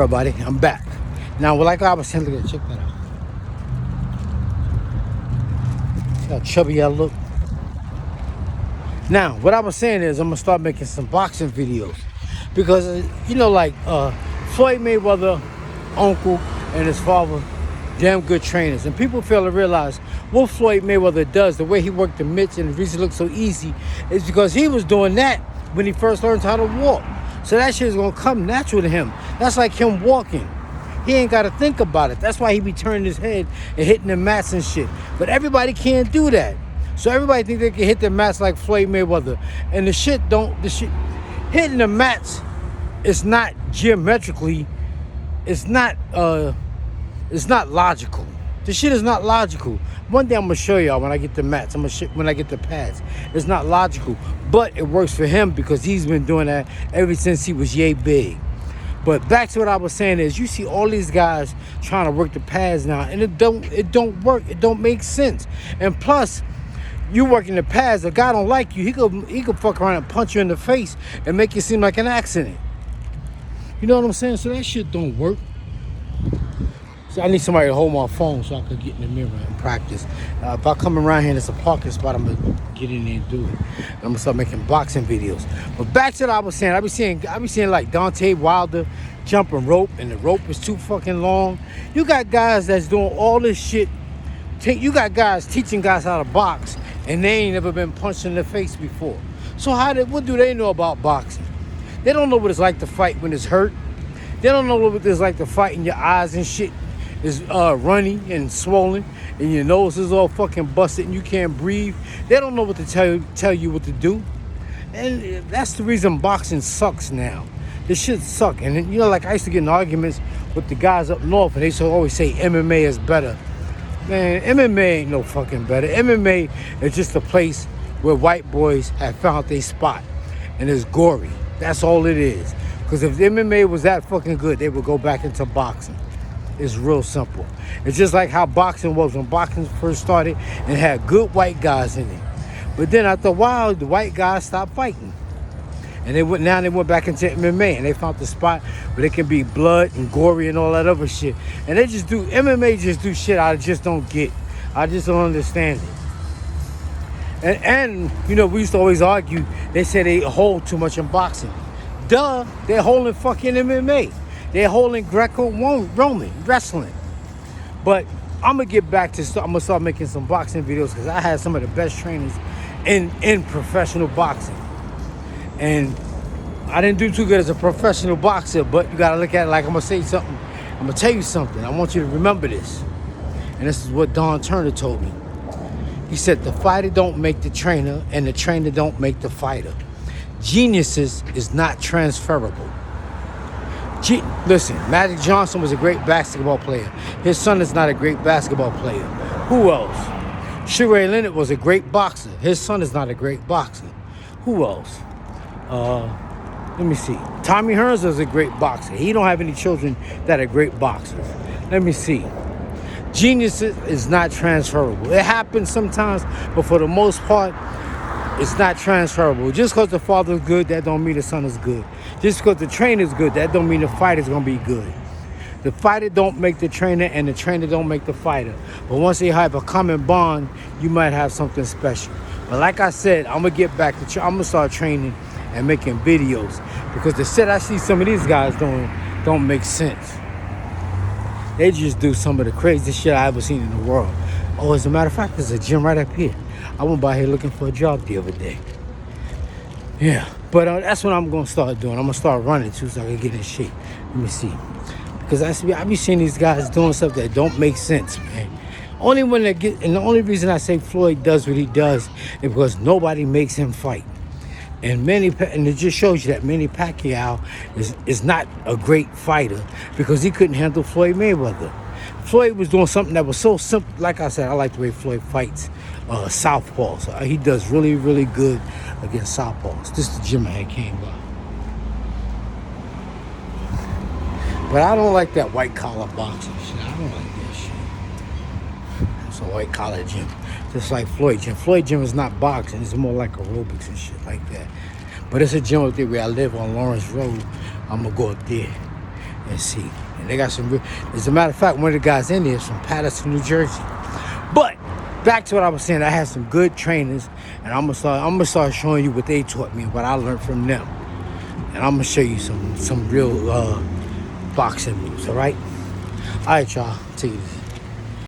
everybody, I'm back. Now, like I was saying, look at, check that out. See how chubby I look? Now, what I was saying is I'm going to start making some boxing videos. Because, like Floyd Mayweather, uncle, and his father, damn good trainers. And people fail to realize what Floyd Mayweather does, the way he worked the mitts and the reason it looks so easy is because he was doing that when he first learned how to walk. So that shit is going to come natural to him. That's like him walking. He ain't got to think about it. That's why he be turning his head and hitting the mats and shit. But everybody can't do that. So everybody think they can hit the mats like Floyd Mayweather. And the shit hitting the mats is not geometrically, it's not logical. The shit is not logical. One day I'm gonna show y'all when I get the mats. When I get the pads. It's not logical, but it works for him because he's been doing that ever since he was yay big. But back to what I was saying is, you see all these guys trying to work the pads now, and it don't work. It don't make sense. And plus, you working the pads, a guy don't like you, he could fuck around and punch you in the face and make it seem like an accident. You know what I'm saying? So that shit don't work. So I need somebody to hold my phone so I could get in the mirror and practice. If I come around here and it's a parking spot, I'm gonna get in there and do it. I'm gonna start making boxing videos. But back to what I was saying, I be seeing like Deontay Wilder jumping rope, and the rope is too fucking long. You got guys that's doing all this shit. You got guys teaching guys how to box, and they ain't never been punched in the face before. So what do they know about boxing? They don't know what it's like to fight when it's hurt. They don't know what it's like to fight in your eyes and shit is runny and swollen, and your nose is all fucking busted and you can't breathe. They don't know what to tell you what to do. And that's the reason boxing sucks now. This shit suck. And like I used to get in arguments with the guys up north, and they used to always say MMA is better. Man, MMA ain't no fucking better. MMA is just a place where white boys have found their spot, and it's gory. That's all it is. Because if MMA was that fucking good, they would go back into boxing. It's real simple. It's just like how boxing was when boxing first started and had good white guys in it. But then after a while, the white guys stopped fighting. And they went back into MMA, and they found the spot where they can be blood and gory and all that other shit. And MMA just do shit I just don't get. I just don't understand it. And we used to always argue, they say they hold too much in boxing. Duh, they're holding fucking MMA. They're holding Greco-Roman wrestling. But I'm going to get back to, I'm going to start making some boxing videos because I had some of the best trainers in professional boxing. And I didn't do too good as a professional boxer, but you got to look at it like I'm going to say something. I'm going to tell you something. I want you to remember this. And this is what Don Turner told me. He said, the fighter don't make the trainer, and the trainer don't make the fighter. Geniuses is not transferable. Listen, Magic Johnson was a great basketball player. His son is not a great basketball player. Who else? Sugar Ray Leonard was a great boxer. His son is not a great boxer. Who else? Let me see. Tommy Hearns was a great boxer. He don't have any children that are great boxers. Let me see. Genius is not transferable. It happens sometimes, but for the most part, it's not transferable. Just because the father's good, that don't mean the son is good. Just because the trainer's good, that don't mean the fighter's gonna be good. The fighter don't make the trainer, and the trainer don't make the fighter. But once they have a common bond, you might have something special. But like I said, I'm gonna get back to I'm gonna start training and making videos, because the shit I see some of these guys doing don't make sense. They just do some of the craziest shit I ever seen in the world. Oh, as a matter of fact, there's a gym right up here. I went by here looking for a job the other day. Yeah, but that's what I'm going to start doing. I'm going to start running too, so I can get in shape. Let me see. Because I be seeing these guys doing stuff that don't make sense, man. And the only reason I say Floyd does what he does is because nobody makes him fight. And it just shows you that Manny Pacquiao is not a great fighter because he couldn't handle Floyd Mayweather. Floyd was doing something that was so simple. Like I said, I like the way Floyd fights southpaws. He does really, really good against southpaws. This is the gym I had came by. But I don't like that white collar boxing shit. I don't like that shit. It's a white collar gym. Just like Floyd gym. Floyd gym is not boxing. It's more like aerobics and shit like that. But it's a gym up there where I live on Lawrence Road. I'm going to go up there and see. And they got some real, as a matter of fact, one of the guys in there is from Patterson, New Jersey. But back to what I was saying, I had some good trainers, and I'm gonna start showing you what they taught me, what I learned from them. And I'm gonna show you some real boxing moves, all right? All right, y'all, take it easy.